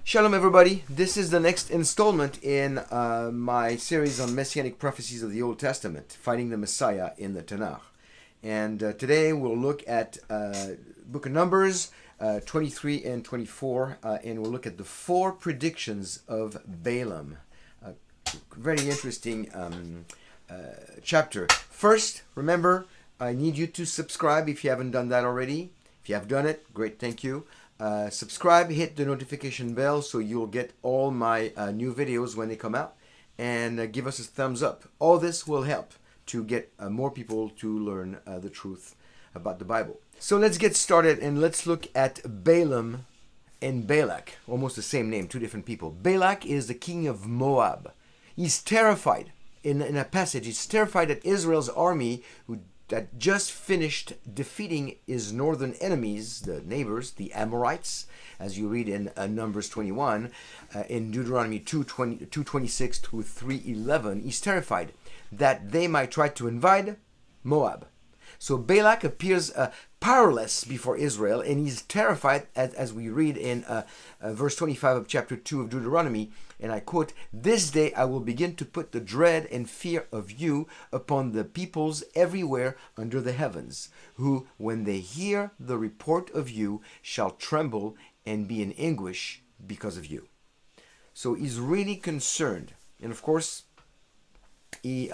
Shalom everybody, this is the next installment in my series on Messianic prophecies of the Old Testament, finding the Messiah in the Tanakh. And today we'll look at Book of Numbers 23 and 24, and we'll look at the 4 predictions of Balaam. Very interesting chapter. First, remember, I need you to subscribe if you haven't done that already. If you have done it, great, thank you. Subscribe, hit the notification bell so you'll get all my new videos when they come out, and give us a thumbs up. All this will help to get more people to learn the truth about the Bible. So let's get started and let's look at Balaam and Balak, almost the same name, 2 different people. Balak is the king of Moab. He's terrified. In a passage, he's terrified that Israel's army, that just finished defeating his northern enemies, the neighbors, the Amorites, as you read in Numbers 21, in Deuteronomy 2:26 to 3:11. He's terrified that they might try to invade Moab. So Balak appears powerless before Israel, and he's terrified, as we read in verse 25 of chapter 2 of Deuteronomy, and I quote, "This day I will begin to put the dread and fear of you upon the peoples everywhere under the heavens, who, when they hear the report of you, shall tremble and be in anguish because of you." So he's really concerned. And of course, he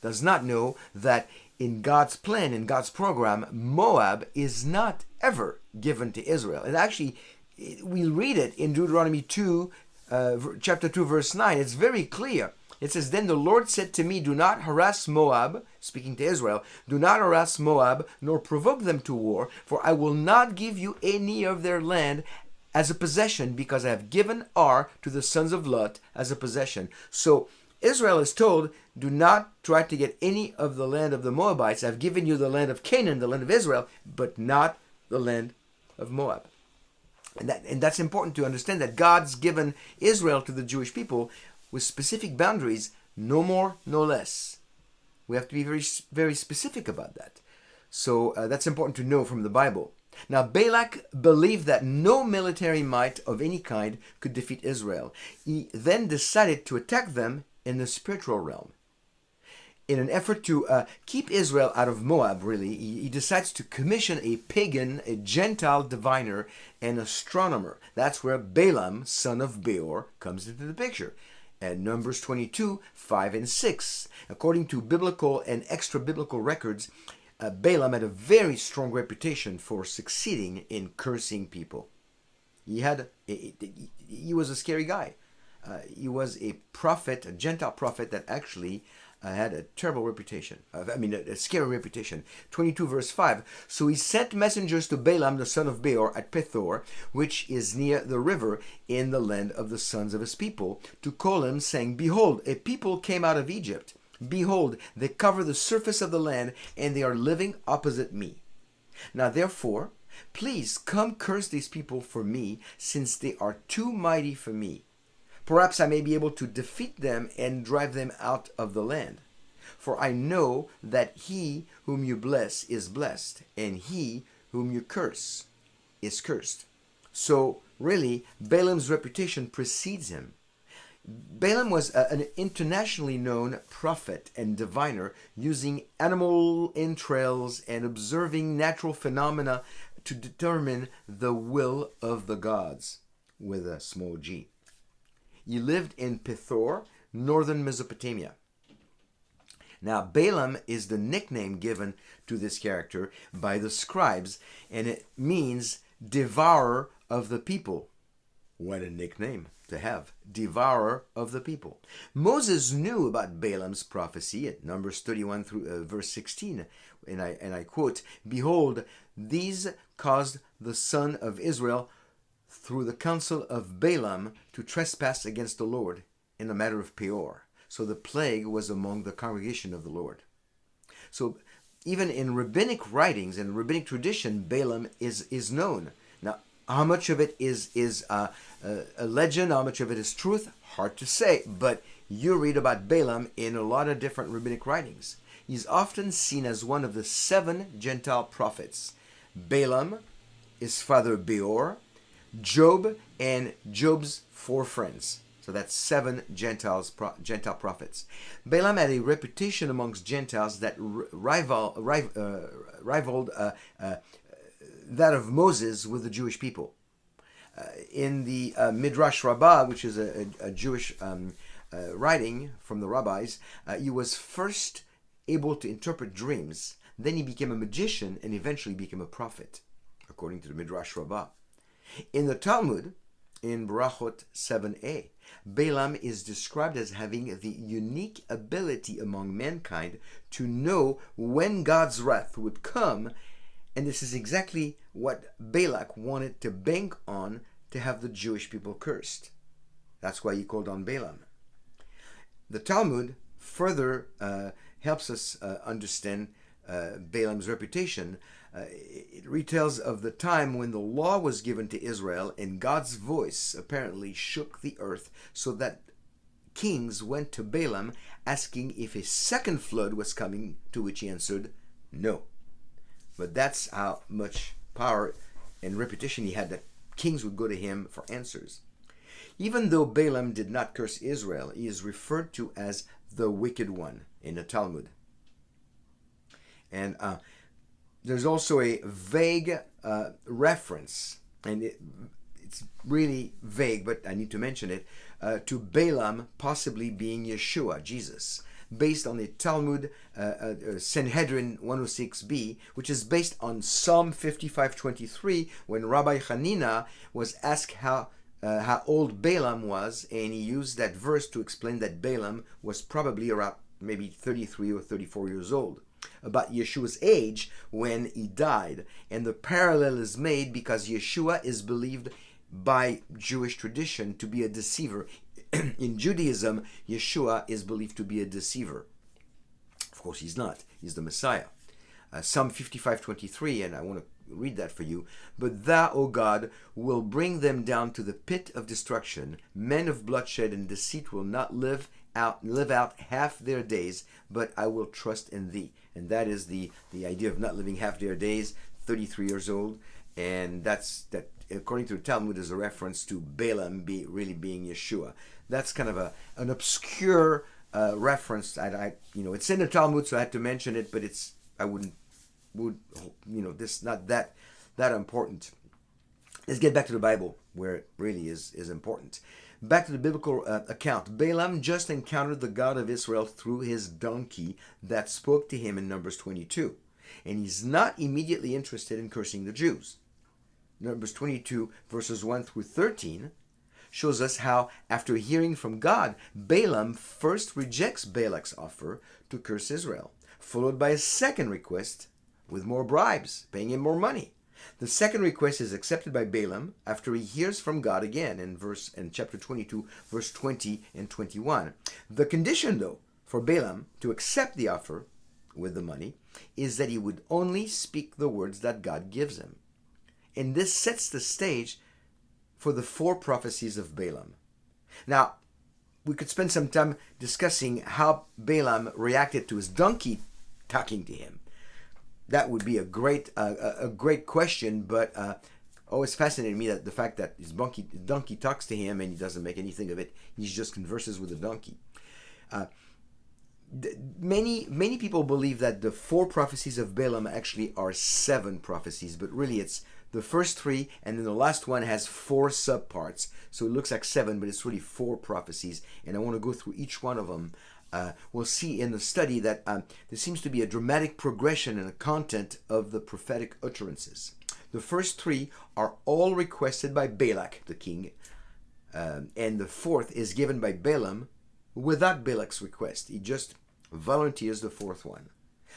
does not know that in God's plan, in God's program, Moab is not ever given to Israel. And actually, we read it in Deuteronomy 2, chapter 2, verse 9. It's very clear. It says, "Then the Lord said to me, do not harass Moab," speaking to Israel, "do not harass Moab, nor provoke them to war, for I will not give you any of their land as a possession, because I have given Ar to the sons of Lot as a possession." So Israel is told, do not try to get any of the land of the Moabites. I've given you the land of Canaan, the land of Israel, but not the land of Moab. And that's important to understand, that God's given Israel to the Jewish people with specific boundaries, no more, no less. We have to be very, very specific about that. So that's important to know from the Bible. Now, Balak believed that no military might of any kind could defeat Israel. He then decided to attack them in the spiritual realm. In an effort to keep Israel out of Moab, really, he decides to commission a pagan, a Gentile diviner, and astronomer. That's where Balaam, son of Beor, comes into the picture. And Numbers 22, 5 and 6. According to biblical and extra-biblical records, Balaam had a very strong reputation for succeeding in cursing people. He was a scary guy. He was a prophet, a Gentile prophet that actually had a terrible reputation. A scary reputation. 22 verse 5. "So he sent messengers to Balaam the son of Beor at Pethor, which is near the river in the land of the sons of his people, to call him, saying, Behold, a people came out of Egypt. Behold, they cover the surface of the land, and they are living opposite me. Now therefore, please come curse these people for me, since they are too mighty for me. Perhaps I may be able to defeat them and drive them out of the land. For I know that he whom you bless is blessed, and he whom you curse is cursed." So really, Balaam's reputation precedes him. Balaam was an internationally known prophet and diviner, using animal entrails and observing natural phenomena to determine the will of the gods, with a small g. He lived in Pethor, northern Mesopotamia. Now, Balaam is the nickname given to this character by the scribes, and it means devourer of the people. What a nickname to have, devourer of the people. Moses knew about Balaam's prophecy at Numbers 31 through verse 16, and I quote, "Behold, these caused the son of Israel through the counsel of Balaam to trespass against the Lord in the matter of Peor. So the plague was among the congregation of the Lord." So even in rabbinic writings and rabbinic tradition, Balaam is known. Now, how much of it is a legend, how much of it is truth, hard to say. But you read about Balaam in a lot of different rabbinic writings. He's often seen as one of the 7 Gentile prophets. Balaam, his father Beor, Job and Job's 4 friends. So that's 7 Gentile prophets. Balaam had a reputation amongst Gentiles that rivaled that of Moses with the Jewish people. In the Midrash Rabbah, which is a Jewish writing from the rabbis, he was first able to interpret dreams. Then he became a magician and eventually became a prophet, according to the Midrash Rabbah. In the Talmud, in Barachot 7a, Balaam is described as having the unique ability among mankind to know when God's wrath would come, and this is exactly what Balak wanted to bank on to have the Jewish people cursed. That's why he called on Balaam. The Talmud further helps us understand Balaam's reputation. It retells of the time when the law was given to Israel and God's voice apparently shook the earth, so that kings went to Balaam asking if a second flood was coming, to which he answered no. But that's how much power and reputation he had, that kings would go to him for answers. Even though Balaam did not curse Israel, he is referred to as the wicked one in the Talmud. And there's also a vague reference, and it's really vague, but I need to mention it, to Balaam possibly being Yeshua, Jesus, based on the Talmud Sanhedrin 106b, which is based on Psalm 55:23, when Rabbi Hanina was asked how old Balaam was, and he used that verse to explain that Balaam was probably around maybe 33 or 34 years old, about Yeshua's age when he died. And the parallel is made because Yeshua is believed by Jewish tradition to be a deceiver. In Judaism, Yeshua is believed to be a deceiver. Of course, he's not. He's the Messiah. Psalm 55:23, and I want to read that for you. But thou, O God, will bring them down to the pit of destruction. Men of bloodshed and deceit will not live out half their days, but I will trust in thee. And that is the idea of not living half their days, 33 years old. And that, according to the Talmud, is a reference to Balaam really being Yeshua. That's kind of an obscure reference. It's in the Talmud, so I had to mention it, but this not that important. Let's get back to the Bible, where it really is important. Back to the biblical account. Balaam just encountered the God of Israel through his donkey that spoke to him in Numbers 22. And he's not immediately interested in cursing the Jews. Numbers 22, verses 1 through 13, shows us how, after hearing from God, Balaam first rejects Balak's offer to curse Israel, followed by a second request with more bribes, paying him more money. The second request is accepted by Balaam after he hears from God again in chapter 22, verse 20 and 21. The condition, though, for Balaam to accept the offer with the money is that he would only speak the words that God gives him. And this sets the stage for the 4 prophecies of Balaam. Now, we could spend some time discussing how Balaam reacted to his donkey talking to him. That would be a great question, but always fascinated me that the fact that his donkey talks to him and he doesn't make anything of it. He just converses with the donkey. Many people believe that the 4 prophecies of Balaam actually are 7 prophecies, but really it's the first 3, and then the last one has 4 subparts. So it looks like 7, but it's really 4 prophecies, and I want to go through each one of them. We'll see in the study that there seems to be a dramatic progression in the content of the prophetic utterances. The first 3 are all requested by Balak, the king, and the 4th is given by Balaam without Balak's request. He just volunteers the 4th one.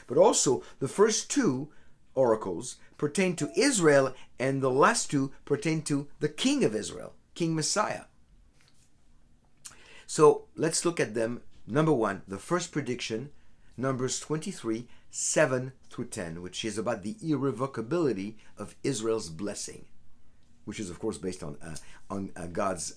But also, the first 2 oracles pertain to Israel, and the last 2 pertain to the king of Israel, King Messiah. So let's look at them. Number 1, the first prediction, Numbers 23, 7 through 10, which is about the irrevocability of Israel's blessing, which is, of course, based on God's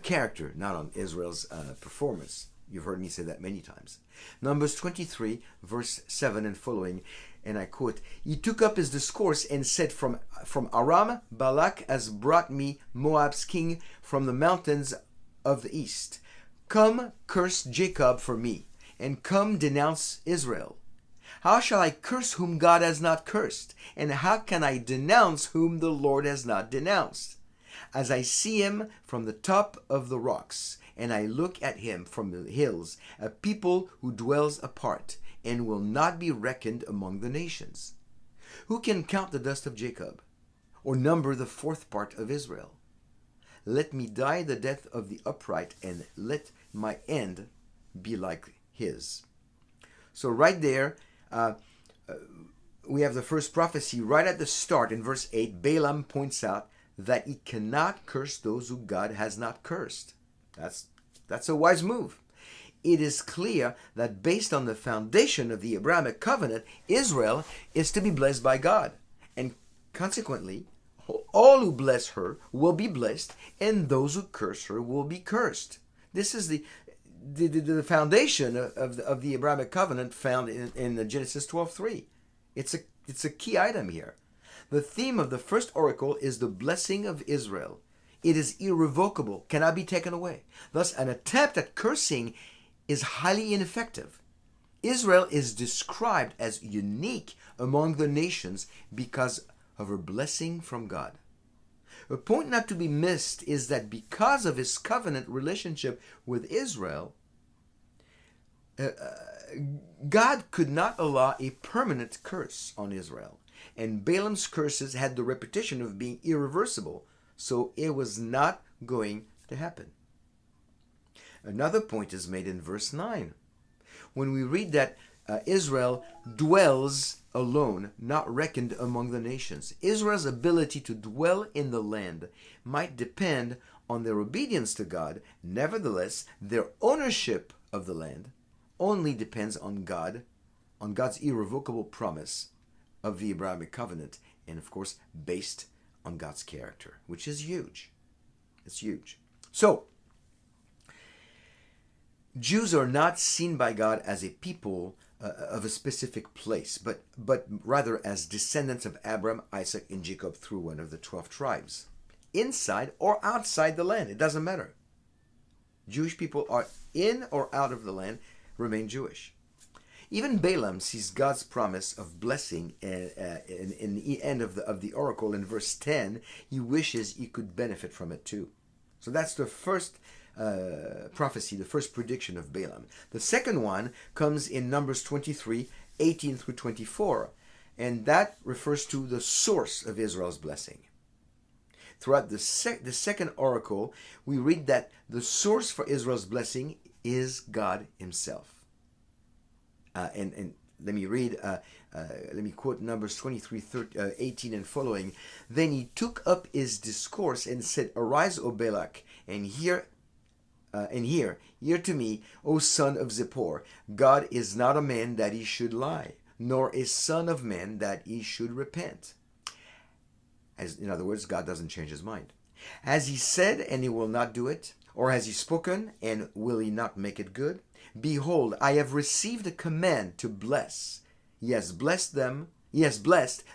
character, not on Israel's performance. You've heard me say that many times. Numbers 23, verse 7 and following. and I quote, "He took up his discourse and said, from Aram, Balak has brought me Moab's king from the mountains of the east. Come, curse Jacob for me, and come denounce Israel. How shall I curse whom God has not cursed? And how can I denounce whom the Lord has not denounced? As I see him from the top of the rocks, and I look at him from the hills, a people who dwells apart, and will not be reckoned among the nations. Who can count the dust of Jacob, or number the fourth part of Israel? Let me die the death of the upright, and let my end be like his." So right there, we have the first prophecy right at the start in verse 8. Balaam points out that he cannot curse those who God has not cursed. That's a wise move. It is clear that based on the foundation of the Abrahamic covenant, Israel is to be blessed by God. And consequently, all who bless her will be blessed, and those who curse her will be cursed. This is the foundation of the Abrahamic covenant found in Genesis 12:3. It's a key item here. The theme of the first oracle is the blessing of Israel. It is irrevocable, cannot be taken away. Thus, an attempt at cursing is highly ineffective. Israel is described as unique among the nations because of her blessing from God. A point not to be missed is that because of his covenant relationship with Israel, God could not allow a permanent curse on Israel. And Balaam's curses had the reputation of being irreversible, so it was not going to happen. Another point is made in verse 9. When we read that Israel dwells alone, not reckoned among the nations. Israel's ability to dwell in the land might depend on their obedience to God. Nevertheless, their ownership of the land only depends on God's irrevocable promise of the Abrahamic covenant, and of course based on God's character, which is huge. It's huge. So, Jews are not seen by God as a people of a specific place, but rather as descendants of Abraham, Isaac, and Jacob through one of the 12 tribes. Inside or outside the land, it doesn't matter. Jewish people are in or out of the land, remain Jewish. Even Balaam sees God's promise of blessing in the end of the oracle in verse 10. He wishes he could benefit from it too. So that's the first prophecy, the first prediction of Balaam. The second one comes in Numbers 23, 18 through 24, and that refers to the source of Israel's blessing. Throughout the second oracle, we read that the source for Israel's blessing is God himself. And let me read, let me quote Numbers 23, 18 and following. "Then he took up his discourse and said, Arise, O Balak, and hear to me, O son of Zippor. God is not a man that he should lie, nor a son of man that he should repent." In other words, God doesn't change his mind. "Has he said, and he will not do it? Or has he spoken, and will he not make it good? Behold, I have received a command to bless. He has blessed,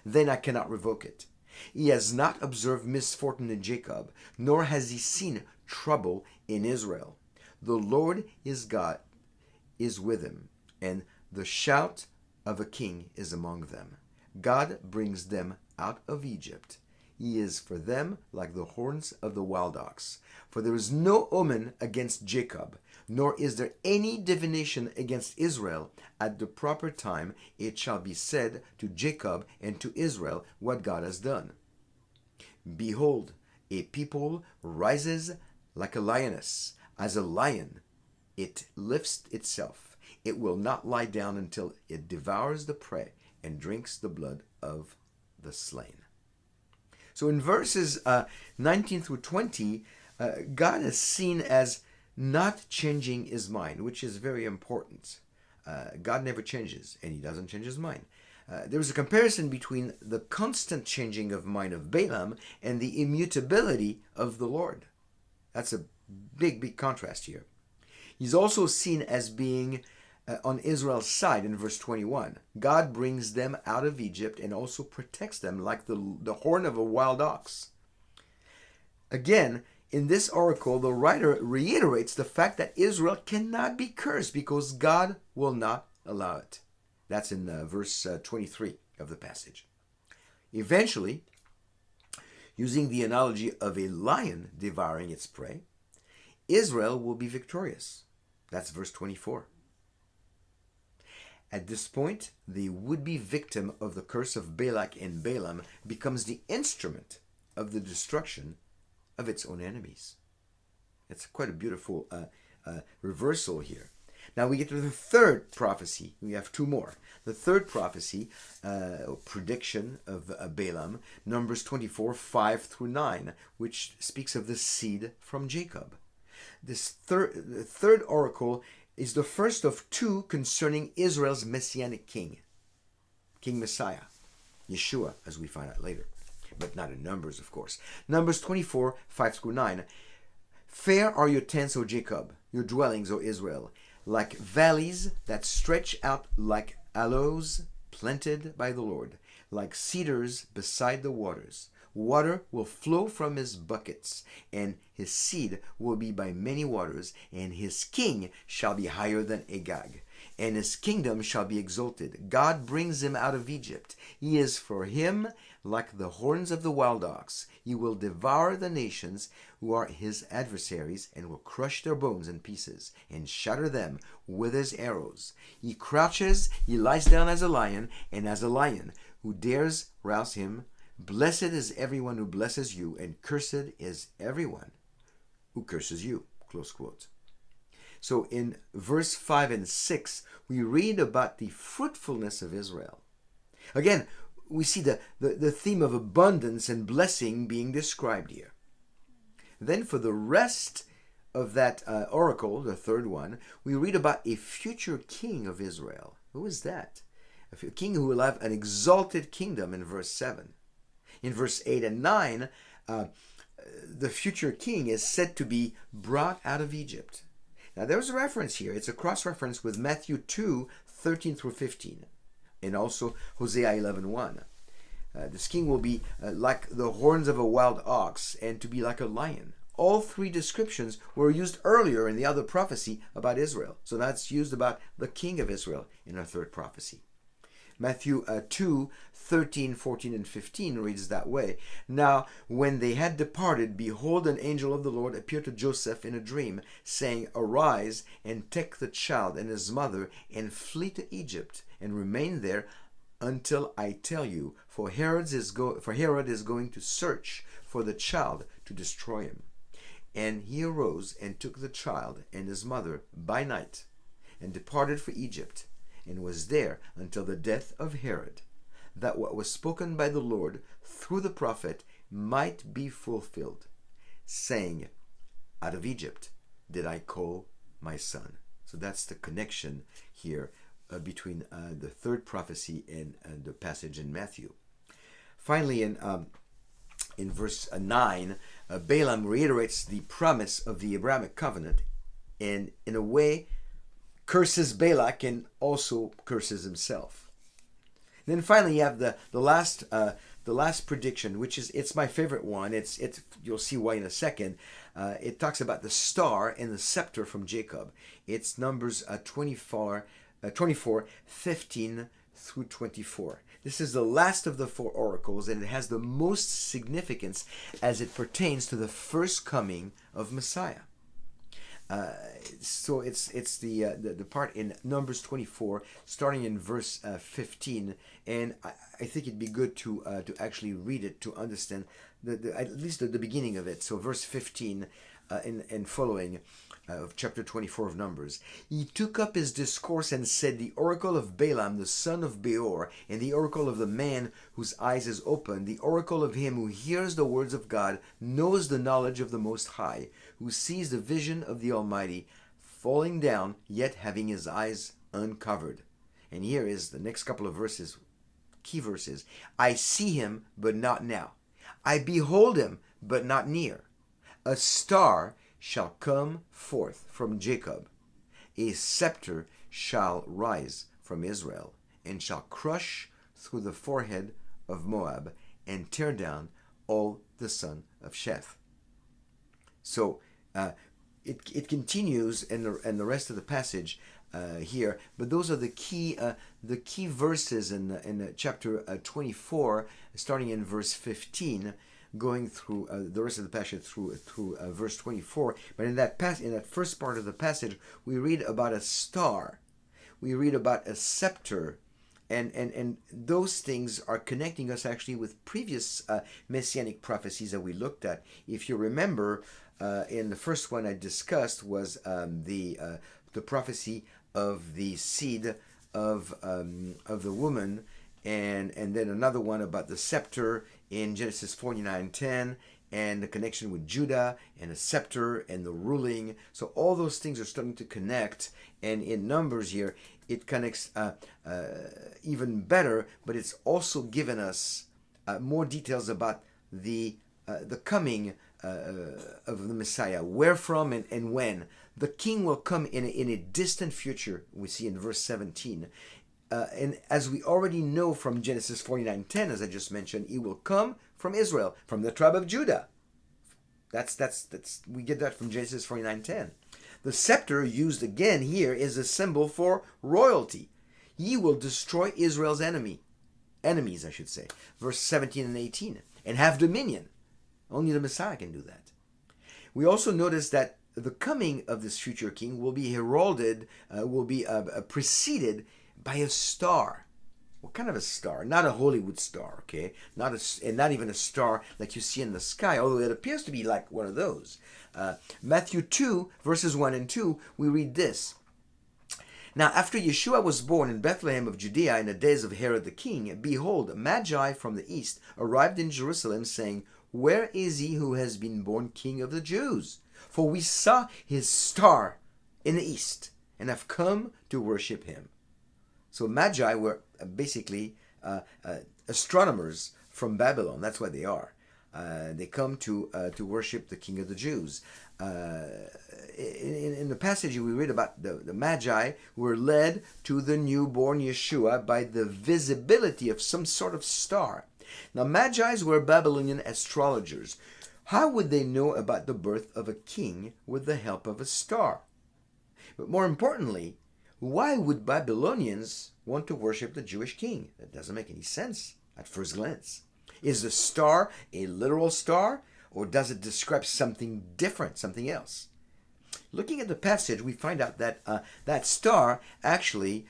then I cannot revoke it. He has not observed misfortune in Jacob, nor has he seen trouble in Israel. The Lord his God is with him, and the shout of a king is among them. God brings them out of Egypt. He is for them like the horns of the wild ox. For there is no omen against Jacob, nor is there any divination against Israel. At the proper time it shall be said to Jacob and to Israel what God has done. Behold, a people rises like a lioness. As a lion, it lifts itself. It will not lie down until it devours the prey and drinks the blood of the slain." So in verses 19 through 20, God is seen as not changing his mind, which is very important. God never changes, and he doesn't change his mind. There is a comparison between the constant changing of mind of Balaam and the immutability of the Lord. That's a big contrast here. He's also seen as being on Israel's side in verse 21. God brings them out of Egypt and also protects them like the horn of a wild ox. Again, in this oracle, the writer reiterates the fact that Israel cannot be cursed because God will not allow it. That's in verse 23 of the passage. Eventually, using the analogy of a lion devouring its prey, Israel will be victorious. That's verse 24. At this point, the would-be victim of the curse of Balak and Balaam becomes the instrument of the destruction of its own enemies. It's quite a beautiful reversal here. Now we get to the third prophecy. We have two more. The third prophecy, prediction of Balaam, Numbers 24, 5 through 9, which speaks of the seed from Jacob. This third oracle is the first of two concerning Israel's messianic king, King Messiah, Yeshua, as we find out later, but not in Numbers, of course. Numbers 24, 5 through 9. Fair are your tents, O Jacob, your dwellings, O Israel, like valleys that stretch out like aloes planted by the Lord, like cedars beside the waters. Water will flow from his buckets, and his seed will be by many waters, and his king shall be higher than Agag, and his kingdom shall be exalted. God brings him out of Egypt. He is for him like the horns of the wild ox. He will devour the nations who are his adversaries, and will crush their bones in pieces, and shatter them with his arrows. He crouches, he lies down as a lion, and as a lion, who dares rouse him? Blessed is everyone who blesses you, and cursed is everyone who curses you. Close quote. So in verse 5 and 6, we read about the fruitfulness of Israel. Again, we see the theme of abundance and blessing being described here. Then for the rest of that oracle, the third one, we read about a future king of Israel. Who is that? A king who will have an exalted kingdom in verse 7. In verse 8 and 9, the future king is said to be brought out of Egypt. Now there's a reference here. It's a cross-reference with Matthew 2, 13 through 15, and also Hosea 11:1. This king will be like the horns of a wild ox and to be like a lion. All three descriptions were used earlier in the other prophecy about Israel. So that's used about the king of Israel in our third prophecy. Matthew 2, 13, 14, and 15 reads that way. Now, when they had departed, behold, an angel of the Lord appeared to Joseph in a dream, saying, Arise, and take the child and his mother, and flee to Egypt, and remain there until I tell you, for Herod is going to search for the child to destroy him. And he arose and took the child and his mother by night, and departed for Egypt, and was there until the death of Herod, that what was spoken by the Lord through the prophet might be fulfilled, saying, Out of Egypt did I call my son. So that's the connection here between the third prophecy and the passage in Matthew. Finally, in verse 9, Balaam reiterates the promise of the Abrahamic covenant, and in a way curses Balak and also curses himself. And then finally, you have the last prediction, which is, it's my favorite one. It's you'll see why in a second. It talks about the star and the scepter from Jacob. It's Numbers 24, 15 through 24. This is the last of the four oracles, and it has the most significance as it pertains to the first coming of Messiah. So it's the part in Numbers 24, starting in verse 15, and I think it'd be good to actually read it to understand at least the beginning of it. So verse 15 and following of chapter 24 of Numbers. He took up his discourse and said, The oracle of Balaam, the son of Beor, and the oracle of the man whose eyes is open, the oracle of him who hears the words of God, knows the knowledge of the Most High, who sees the vision of the Almighty, falling down, yet having his eyes uncovered. And here is the next couple of verses, key verses. I see him, but not now. I behold him, but not near. A star shall come forth from Jacob. A scepter shall rise from Israel, and shall crush through the forehead of Moab, and tear down all the son of Sheth. So it continues in the rest of the passage here, but those are the key verses in chapter 24, starting in verse 15, going through the rest of the passage through verse 24. But in that first part of the passage, we read about a star, we read about a scepter, and those things are connecting us actually with previous messianic prophecies that we looked at. If you remember, in the first one I discussed was the prophecy of the seed of the woman, and then another one about the scepter in Genesis 49:10, and the connection with Judah and the scepter and the ruling. So all those things are starting to connect, and in Numbers here it connects even better, but it's also given us more details about the coming of the Messiah, where from and when. The king will come in a distant future, we see in verse 17. And as we already know from Genesis 49:10, as I just mentioned, he will come from Israel, from the tribe of Judah. That's we get that from Genesis 49:10. The scepter used again here is a symbol for royalty. He will destroy Israel's enemies, I should say. Verse 17 and 18, and have dominion. Only the Messiah can do that. We also notice that the coming of this future king will be heralded, will be preceded by a star. What kind of a star? Not a Hollywood star, okay? And not even a star like you see in the sky, although it appears to be like one of those. Matthew 2, verses 1 and 2, we read this. Now after Yeshua was born in Bethlehem of Judea in the days of Herod the king, behold, Magi from the east arrived in Jerusalem, saying, where is he who has been born King of the Jews? For we saw his star in the east, and have come to worship him. So Magi were basically astronomers from Babylon. That's what they are. They come to worship the King of the Jews. In the passage we read about the Magi were led to the newborn Yeshua by the visibility of some sort of star. Now, Magi were Babylonian astrologers. How would they know about the birth of a king with the help of a star? But more importantly, why would Babylonians want to worship the Jewish king? That doesn't make any sense at first glance. Is the star a literal star, or does it describe something different, something else? Looking at the passage, we find out that that star actually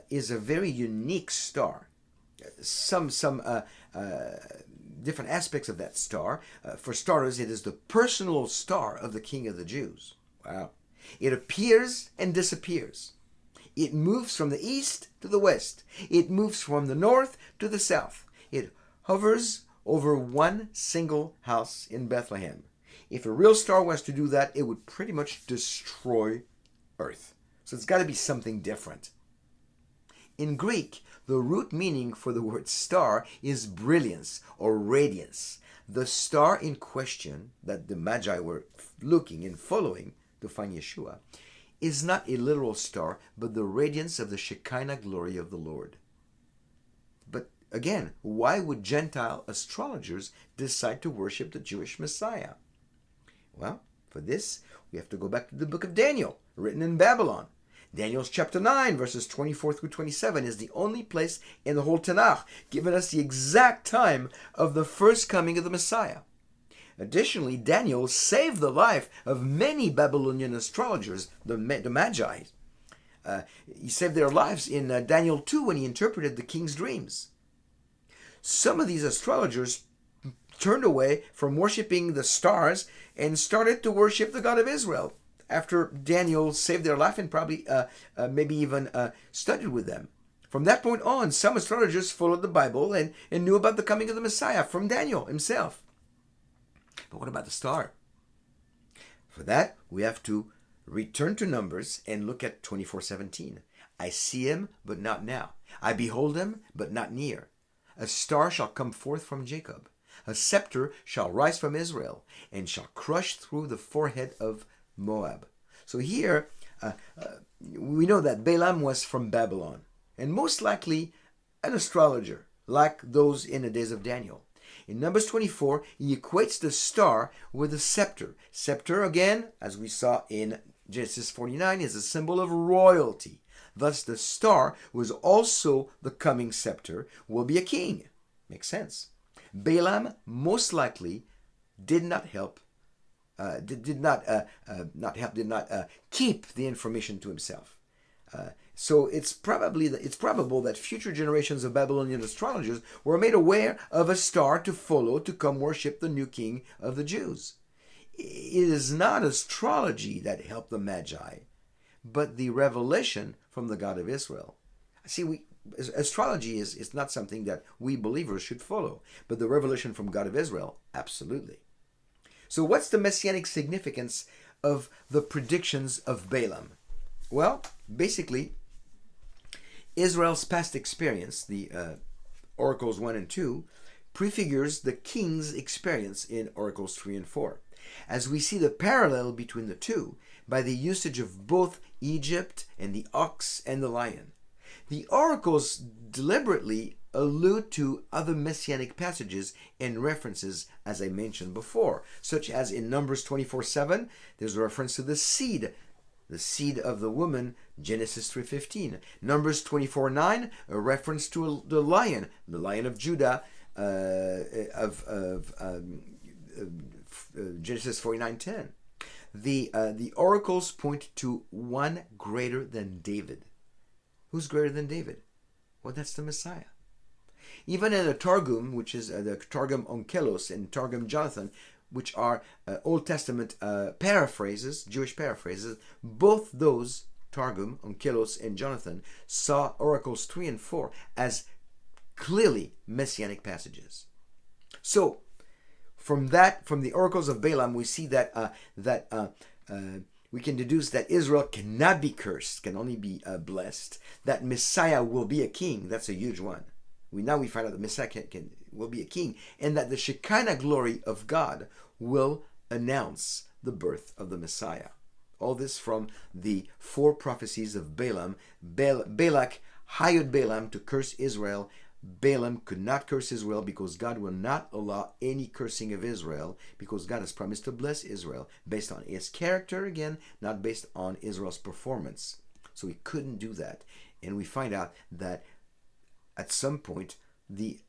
is a very unique star. Some different aspects of that star. For starters, it is the personal star of the King of the Jews. Wow. It appears and disappears. It moves from the east to the west. It moves from the north to the south. It hovers over one single house in Bethlehem. If a real star was to do that, it would pretty much destroy Earth. So it's got to be something different. In Greek, the root meaning for the word star is brilliance or radiance. The star in question that the Magi were looking and following to find Yeshua is not a literal star, but the radiance of the Shekinah glory of the Lord. But again, why would Gentile astrologers decide to worship the Jewish Messiah? Well, for this, we have to go back to the book of Daniel, written in Babylon. Daniel's chapter 9, verses 24 through 27 is the only place in the whole Tanakh giving us the exact time of the first coming of the Messiah. Additionally, Daniel saved the life of many Babylonian astrologers, the Magi. He saved their lives in Daniel 2 when he interpreted the king's dreams. Some of these astrologers turned away from worshiping the stars and started to worship the God of Israel after Daniel saved their life and probably maybe even studied with them. From that point on, some astrologers followed the Bible and knew about the coming of the Messiah from Daniel himself. But what about the star? For that, we have to return to Numbers and look at 24:17. I see him, but not now. I behold him, but not near. A star shall come forth from Jacob. A scepter shall rise from Israel, and shall crush through the forehead of Moab. So here, we know that Balaam was from Babylon, and most likely an astrologer, like those in the days of Daniel. In Numbers 24, he equates the star with a scepter. Scepter, again, as we saw in Genesis 49, is a symbol of royalty. Thus, the star was also the coming scepter, will be a king. Makes sense. Balaam most likely did not keep the information to himself. So it's probable that future generations of Babylonian astrologers were made aware of a star to follow to come worship the new king of the Jews. It is not astrology that helped the Magi, but the revelation from the God of Israel. See, astrology is not something that we believers should follow, but the revelation from God of Israel, absolutely. So what's the messianic significance of the predictions of Balaam? Well, basically, Israel's past experience, the Oracles 1 and 2, prefigures the king's experience in Oracles 3 and 4. As we see the parallel between the two by the usage of both Egypt and the ox and the lion. The oracles deliberately allude to other messianic passages and references, as I mentioned before, such as in Numbers 24:7, there's a reference to the seed of the woman, Genesis 3:15. Numbers 24:9, a reference to the lion of Judah, Genesis 49:10. The oracles point to one greater than David. Who's greater than David? Well, that's the Messiah. Even in the Targum, which is the Targum Onkelos and Targum Jonathan, which are Old Testament paraphrases, Jewish paraphrases, both those, Targum, Onkelos, and Jonathan, saw Oracles 3 and 4 as clearly messianic passages. So, from the Oracles of Balaam, we see that we can deduce that Israel cannot be cursed, can only be blessed, that Messiah will be a king. That's a huge one. We find out that Messiah will be a king, and that the Shekinah glory of God will announce the birth of the Messiah. All this from the 4 prophecies of Balaam. Balak hired Balaam to curse Israel. Balaam could not curse Israel because God will not allow any cursing of Israel, because God has promised to bless Israel based on his character, again, not based on Israel's performance. So he couldn't do that. And we find out that at some point, the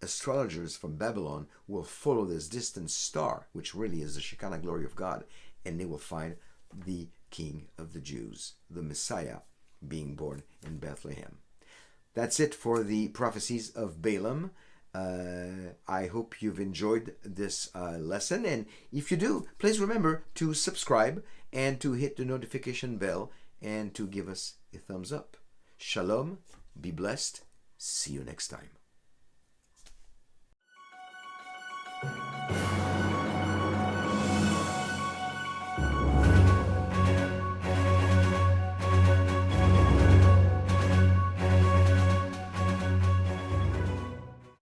astrologers from Babylon will follow this distant star, which really is the Shekinah glory of God, and they will find the King of the Jews, the Messiah, being born in Bethlehem. That's it for the prophecies of Balaam. I hope you've enjoyed this lesson, and if you do, please remember to subscribe and to hit the notification bell and to give us a thumbs up. Shalom, be blessed. See you next time.